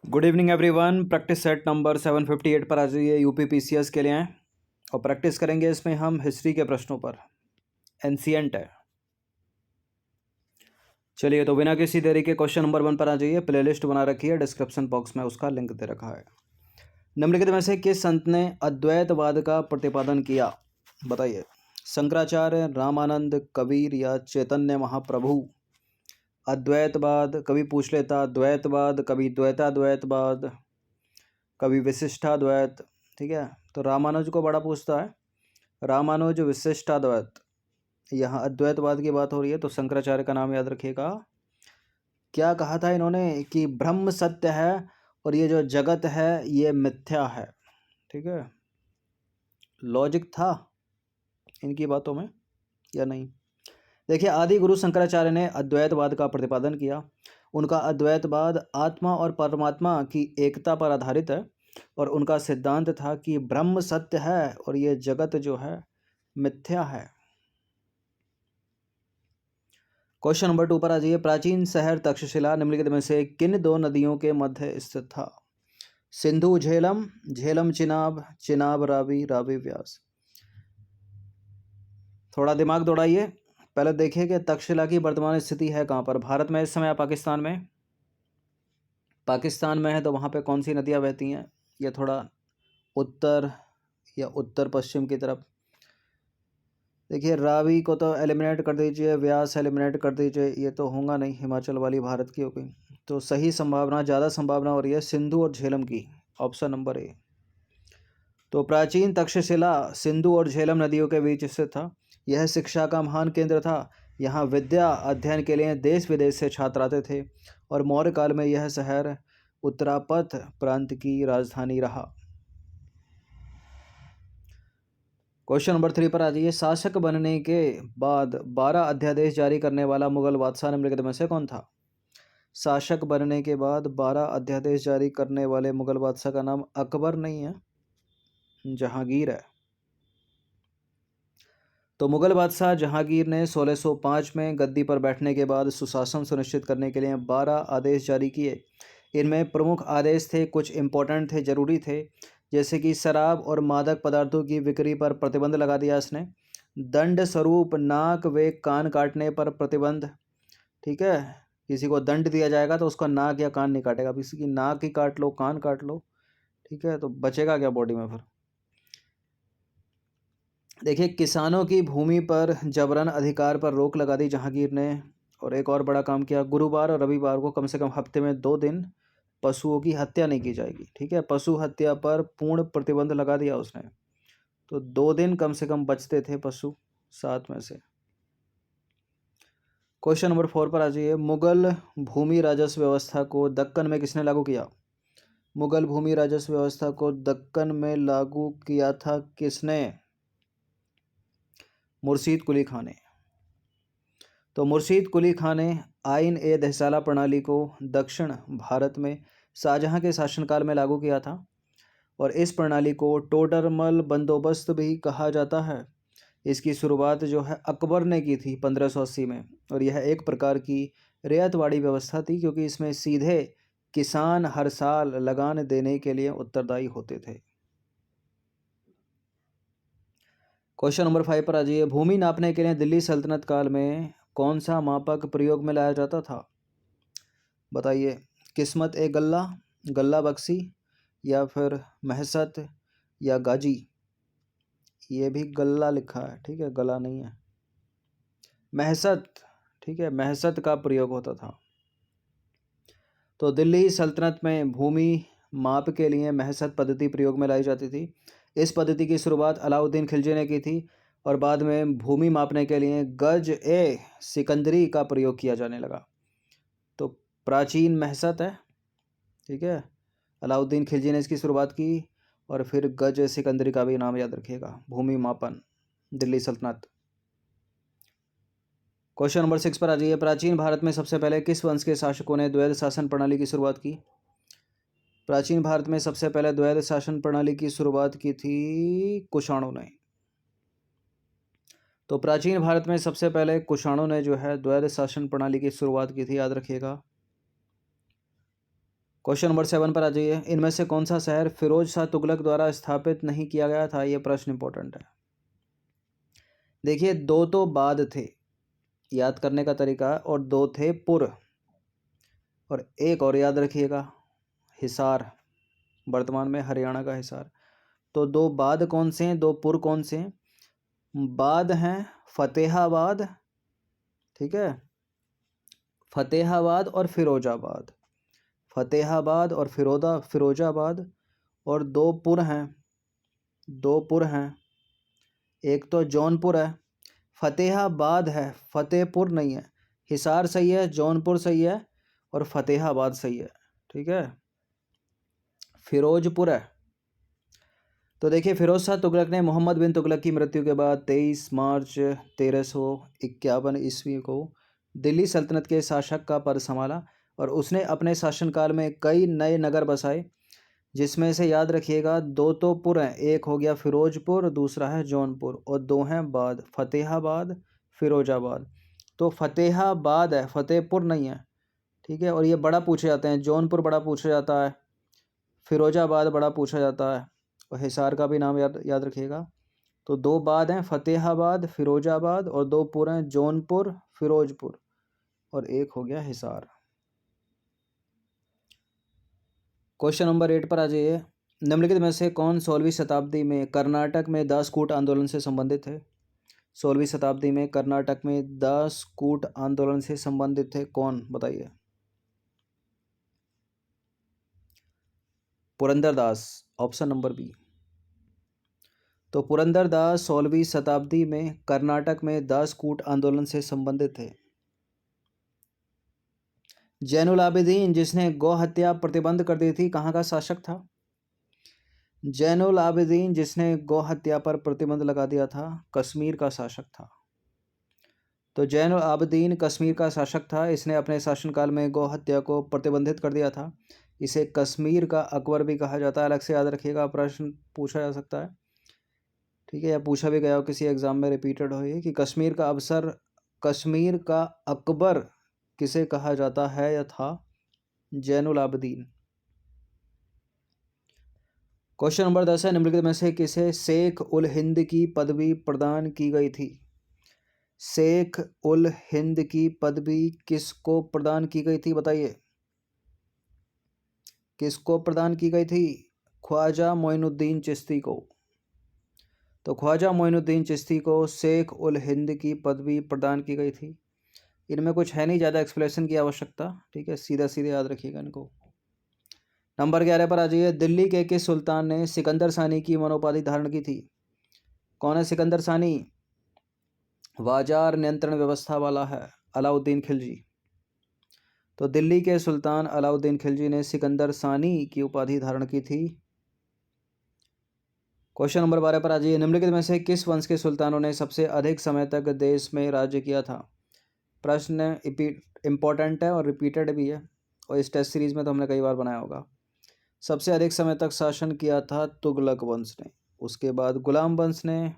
Good evening everyone. Practice set number 758 पर आ जाइए। UPPCS के लिए हैं और प्रैक्टिस करेंगे इसमें हम हिस्ट्री के प्रश्नों पर। एंशिएंट है। चलिए तो बिना किसी देरी के क्वेश्चन नंबर 1 पर आ जाइए। प्लेलिस्ट बना रखी है, डिस्क्रिप्शन बॉक्स में उसका लिंक दे रखा है। निम्नलिखित में से किस संत ने अद्वैतवाद का प्रतिपादन किया? बताइए। शंकराचार्य, रामानंद, कबीर या चैतन्य महाप्रभु? अद्वैतवाद कभी पूछ लेता, द्वैतवाद कभी द्वैताद्वैतवाद, कभी विशिष्टाद्वैत। ठीक है, तो रामानुज को बड़ा पूछता है। रामानुज विशिष्टाद्वैत, यहाँ अद्वैतवाद की बात हो रही है तो शंकराचार्य का नाम याद रखिएगा। क्या कहा था इन्होंने कि ब्रह्म सत्य है और ये जो जगत है ये मिथ्या है। ठीक है, लॉजिक था इनकी बातों में या नहीं? देखिए, आदि गुरु शंकराचार्य ने अद्वैतवाद का प्रतिपादन किया। उनका अद्वैतवाद आत्मा और परमात्मा की एकता पर आधारित है और उनका सिद्धांत था कि ब्रह्म सत्य है और ये जगत जो है मिथ्या है। क्वेश्चन नंबर 2 पर आ जाइए। प्राचीन शहर तक्षशिला निम्नलिखित में से किन दो नदियों के मध्य स्थित था? सिंधु झेलम, झेलम चिनाब, चिनाब रावी, रावी व्यास। थोड़ा दिमाग दौड़ाइए। पहले देखिए कि तक्षशिला की वर्तमान स्थिति है कहाँ पर, भारत में इस समय या पाकिस्तान में? पाकिस्तान में है तो वहाँ पे कौन सी नदियाँ बहती हैं? ये थोड़ा उत्तर या उत्तर पश्चिम की तरफ। देखिए, रावी को तो एलिमिनेट कर दीजिए, व्यास एलिमिनेट कर दीजिए, ये तो होगा नहीं, हिमाचल वाली भारत की हो गई। तो सही संभावना, ज़्यादा संभावना हो रही है सिंधु और झेलम की, ऑप्शन नंबर ए। तो प्राचीन तक्षशिला सिंधु और झेलम नदियों के बीच स्थित था। यह शिक्षा का महान केंद्र था। यहाँ विद्या अध्ययन के लिए देश विदेश से छात्र आते थे और मौर्य काल में यह शहर उत्तरापथ प्रांत की राजधानी रहा। क्वेश्चन नंबर 3 पर आ जाइए। शासक बनने के बाद 12 अध्यादेश जारी करने वाला मुगल बादशाह निम्नलिखित में से कौन था? शासक बनने के बाद 12 अध्यादेश जारी करने वाले मुगल बादशाह का नाम अकबर नहीं है, जहांगीर है। तो मुगल बादशाह जहांगीर ने 1605 में गद्दी पर बैठने के बाद सुशासन सुनिश्चित करने के लिए 12 आदेश जारी किए। इनमें प्रमुख आदेश थे, कुछ इम्पोर्टेंट थे, ज़रूरी थे, जैसे कि शराब और मादक पदार्थों की बिक्री पर प्रतिबंध लगा दिया इसने। दंड स्वरूप नाक व कान काटने पर प्रतिबंध। ठीक है, किसी को दंड दिया जाएगा तो उसका नाक या कान नहीं काटेगा, किसी की नाक ही काट लो, कान काट लो, ठीक है, तो बचेगा क्या बॉडी में फिर? देखिए, किसानों की भूमि पर जबरन अधिकार पर रोक लगा दी जहांगीर ने। और एक और बड़ा काम किया, गुरुवार और रविवार को कम से कम हफ्ते में 2 दिन पशुओं की हत्या नहीं की जाएगी। ठीक है, पशु हत्या पर पूर्ण प्रतिबंध लगा दिया उसने। तो 2 दिन कम से कम बचते थे पशु 7 में से। क्वेश्चन नंबर 4 पर आ जाइए। मुगल भूमि राजस्व व्यवस्था को दक्कन में किसने लागू किया? मुगल भूमि राजस्व व्यवस्था को दक्कन में लागू किया था किसने? मुर्शीद कुली खां ने। तो मुर्शीद कुली खां ने आइन ए दहसाला प्रणाली को दक्षिण भारत में शाहजहां के शासनकाल में लागू किया था और इस प्रणाली को टोडरमल बंदोबस्त भी कहा जाता है। इसकी शुरुआत जो है अकबर ने की थी 1580 में और यह एक प्रकार की रियायतवाड़ी व्यवस्था थी, क्योंकि इसमें सीधे किसान हर साल लगान देने के लिए उत्तरदायी होते थे। क्वेश्चन नंबर 5 पर आ जाइए। भूमि नापने के लिए दिल्ली सल्तनत काल में कौन सा मापक प्रयोग में लाया जाता था? बताइए। किस्मत ए गल्ला, गल्ला बक्सी, या फिर महसत या गाजी? ये भी गल्ला लिखा है, ठीक है, गला नहीं है, महसत। ठीक है, महसत का प्रयोग होता था। तो दिल्ली सल्तनत में भूमि माप के लिए महसत पद्धति प्रयोग में लाई जाती थी। इस पद्धति की शुरुआत अलाउद्दीन खिलजी ने की थी और बाद में भूमि मापने के लिए गज ए सिकंदरी का प्रयोग किया जाने लगा। तो प्राचीन महसत है, ठीक है, अलाउद्दीन खिलजी ने इसकी शुरुआत की और फिर गज ए सिकंदरी का भी नाम याद रखिएगा, भूमि मापन, दिल्ली सल्तनत। क्वेश्चन नंबर 6 पर आ जाइए। प्राचीन भारत में सबसे पहले किस वंश के शासकों ने द्वैध शासन प्रणाली की शुरुआत की? प्राचीन भारत में सबसे पहले द्वैध शासन प्रणाली की शुरुआत की थी कुषाणों ने। तो प्राचीन भारत में सबसे पहले कुषाणों ने जो है द्वैध शासन प्रणाली की शुरुआत की थी, याद रखिएगा। क्वेश्चन नंबर 7 पर आ जाइए। इनमें से कौन सा शहर फिरोज शाह तुगलक द्वारा स्थापित नहीं किया गया था? ये प्रश्न इंपॉर्टेंट है। देखिए, दो तो बाद थे, याद करने का तरीका, और दो थे पुर, और एक और याद रखिएगा, हिसार, वर्तमान में हरियाणा का हिसार। तो दो बाद कौन से हैं, दो पुर कौन से हैं? बाद हैं फतेहाबाद, ठीक है, फतेहाबाद और फिरोजाबाद, फतेहाबाद और फिरोजाबाद। और दो पुर हैं, दो पुर हैं, एक तो जौनपुर है, फतेहाबाद है, फतेहपुर नहीं है। हिसार सही है, जौनपुर सही है, और फतेहाबाद सही है, ठीक है। फिरोजपुर है। तो देखिए, फिरोज शाह तुगलक ने मोहम्मद बिन तुगलक की मृत्यु के बाद 23 मार्च 1351 ईस्वी को दिल्ली सल्तनत के शासक का पद संभाला, और उसने अपने शासनकाल में कई नए नगर बसाए, जिसमें से याद रखिएगा दो तो पुर हैं, एक हो गया फिरोजपुर, दूसरा है जौनपुर, और दो हैं बाद, फतेहाबाद, फिरोजाबाद। तो फतेहाबाद है, फतेहपुर नहीं है, ठीक है। और ये बड़ा पूछे जाते हैं, जौनपुर बड़ा पूछा जाता है, फिरोजाबाद बड़ा पूछा जाता है, और हिसार का भी नाम याद रखिएगा। तो दो बाद हैं, फतेहाबाद, फिरोजाबाद, और दो पुर हैं, जौनपुर, फिरोजपुर, और एक हो गया हिसार। क्वेश्चन नंबर 8 पर आ जाइए। निम्नलिखित में से कौन 16वीं शताब्दी में कर्नाटक में दास कूट आंदोलन से संबंधित है? 16वीं शताब्दी में कर्नाटक में दास कूट आंदोलन से संबंधित थे कौन, बताइए। Purandardas, option number B. तो पुरंदरदास 16वीं शताब्दी में कर्नाटक में दास कूट आंदोलन से संबंधित थे। जैनुल आबिदीन, जिसने गौ हत्या प्रतिबंध कर दी थी, कहाँ का शासक था? जैनुल आबिदीन, जिसने गौ हत्या पर प्रतिबंध लगा दिया था, कश्मीर का शासक था। तो जैनुल आबिदीन कश्मीर का शासक था, इसने अपने शासनकाल में गौ हत्या को प्रतिबंधित कर दिया था। इसे कश्मीर का अकबर भी कहा जाता है, अलग से याद रखिएगा, प्रश्न पूछा जा सकता है, ठीक है, या पूछा भी गया हो किसी एग्जाम में, रिपीटेड हो ये कि कश्मीर का अकबर किसे कहा जाता है या था? जैनुल आबिदीन। क्वेश्चन नंबर 10 है। निम्नलिखित में से किसे शेख उल हिंद की पदवी प्रदान की गई थी? शेख उल हिंद की पदवी किसको प्रदान की गई थी, बताइए। किसको प्रदान की गई थी? ख्वाजा मोइनुद्दीन चिश्ती को। तो ख्वाजा मोइनुद्दीन चिश्ती को शेख उल हिंद की पदवी प्रदान की गई थी। इनमें कुछ है नहीं ज़्यादा एक्सप्लेनेशन की आवश्यकता, ठीक है, सीधा सीधे याद रखिएगा इनको। नंबर 11 पर आ जाइए। दिल्ली के किस सुल्तान ने सिकंदर सानी की मनोपाधि धारण की थी? कौन है सिकंदर सानी? बाजार नियंत्रण व्यवस्था वाला है, अलाउद्दीन खिलजी। तो दिल्ली के सुल्तान अलाउद्दीन खिलजी ने सिकंदर सानी की उपाधि धारण की थी। क्वेश्चन नंबर 12 पर आ जाइए। निम्नलिखित में से किस वंश के सुल्तानों ने सबसे अधिक समय तक देश में राज्य किया था? प्रश्न इंपॉर्टेंट है और रिपीटेड भी है, और इस टेस्ट सीरीज में तो हमने कई बार बनाया होगा। सबसे अधिक समय तक शासन किया था तुगलक वंश ने, उसके बाद गुलाम वंश ने।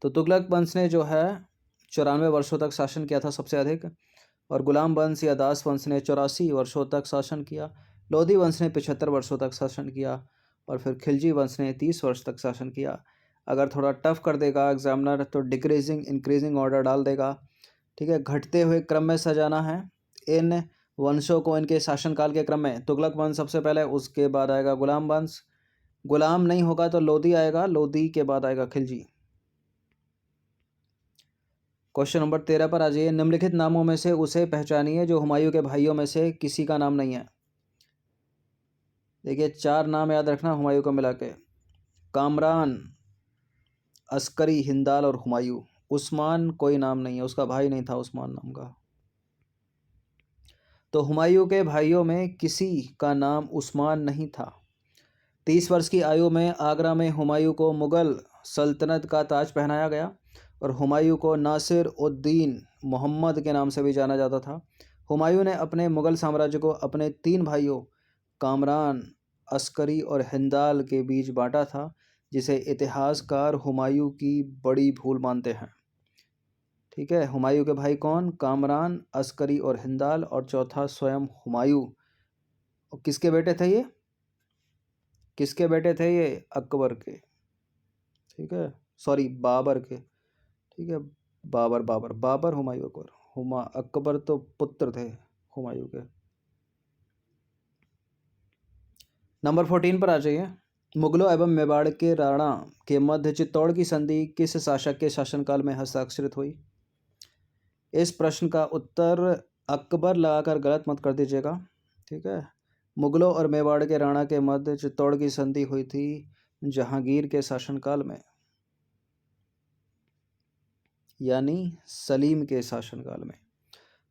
तो तुगलक वंश ने जो है 94 वर्षों तक शासन किया था सबसे अधिक, और गुलाम वंश या दास वंश ने 84 वर्षों तक शासन किया। लोधी वंश ने 75 वर्षों तक शासन किया, और फिर खिलजी वंश ने 30 वर्ष तक शासन किया। अगर थोड़ा टफ कर देगा एग्जामिनर तो डिक्रीजिंग इंक्रीजिंग ऑर्डर डाल देगा, ठीक है, घटते हुए क्रम में सजाना है इन वंशों को इनके शासनकाल के क्रम में। तुगलक वंश सबसे पहले, उसके बाद आएगा गुलाम वंश, गुलाम नहीं होगा तो लोधी आएगा, लोधी के बाद आएगा खिलजी। क्वेश्चन नंबर 13 पर आ जाइए। निम्नलिखित नामों में से उसे पहचानिए जो हुमायूं के भाइयों में से किसी का नाम नहीं है। देखिए, 4 नाम याद रखना हुमायूं को मिला के, कामरान, अस्करी, हिंदाल और हुमायूं। उस्मान कोई नाम नहीं है, उसका भाई नहीं था उस्मान नाम का। तो हुमायूं के भाइयों में किसी का नाम उस्मान नहीं था। 30 वर्ष की आयु में आगरा में हुमायूं को मुगल सल्तनत का ताज पहनाया गया, और हुमायूं को नासिर उद्दीन मोहम्मद के नाम से भी जाना जाता था। हुमायूं ने अपने मुगल साम्राज्य को अपने 3 भाइयों कामरान, अस्करी और हिंदाल के बीच बांटा था, जिसे इतिहासकार हुमायूं की बड़ी भूल मानते हैं, ठीक है। हुमायूं के भाई कौन? कामरान, अस्करी और हिंदाल, और चौथा स्वयं हुमायूं। और किसके बेटे थे ये? किसके बेटे थे ये? अकबर के। ठीक है, सॉरी बाबर के। ठीक है, बाबर बाबर बाबर हुमायूं अकबर। अकबर तो पुत्र थे हुमायूं के। नंबर 14 पर आ जाइए। मुगलों एवं मेवाड़ के राणा के मध्य चित्तौड़ की संधि किस शासक के शासनकाल में हस्ताक्षरित हुई? इस प्रश्न का उत्तर अकबर लगाकर गलत मत कर दीजिएगा। ठीक है, मुगलों और मेवाड़ के राणा के मध्य चित्तौड़ की संधि हुई थी जहांगीर के शासनकाल में, यानी सलीम के शासनकाल में।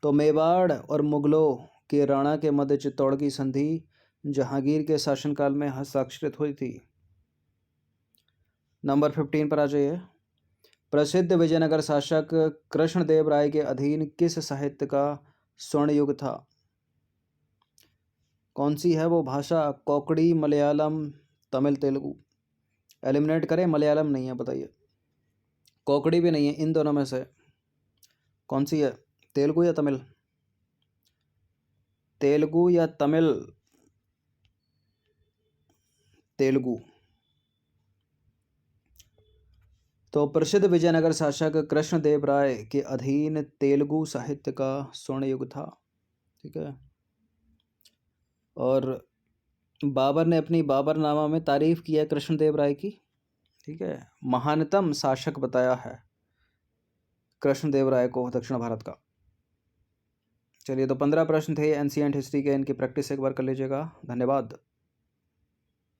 तो मेवाड़ और मुगलों के राणा के मध्य चित्तौड़ की संधि जहांगीर के शासनकाल में हस्ताक्षरित हुई थी। नंबर 15 पर आ जाइए। प्रसिद्ध विजयनगर शासक कृष्णदेव राय के अधीन किस साहित्य का स्वर्ण युग था? कौन सी है वो भाषा? कोंकणी, मलयालम, तमिल, तेलुगु। एलिमिनेट करें, मलयालम नहीं है, बताइए। कोंकणी भी नहीं है, इन दोनों में से कौन सी है? तेलुगु या तमिल? तेलुगु या तमिल? तेलुगु। तो प्रसिद्ध विजयनगर शासक कृष्णदेव राय के अधीन तेलुगु साहित्य का स्वर्ण युग था। ठीक है, और बाबर ने अपनी बाबरनामा में तारीफ की है कृष्णदेव राय की। ठीक है, महानतम शासक बताया है कृष्णदेव राय को दक्षिण भारत का। चलिए, तो 15 प्रश्न थे एंशिएंट हिस्ट्री के, इनकी प्रैक्टिस एक बार कर लीजिएगा। धन्यवाद।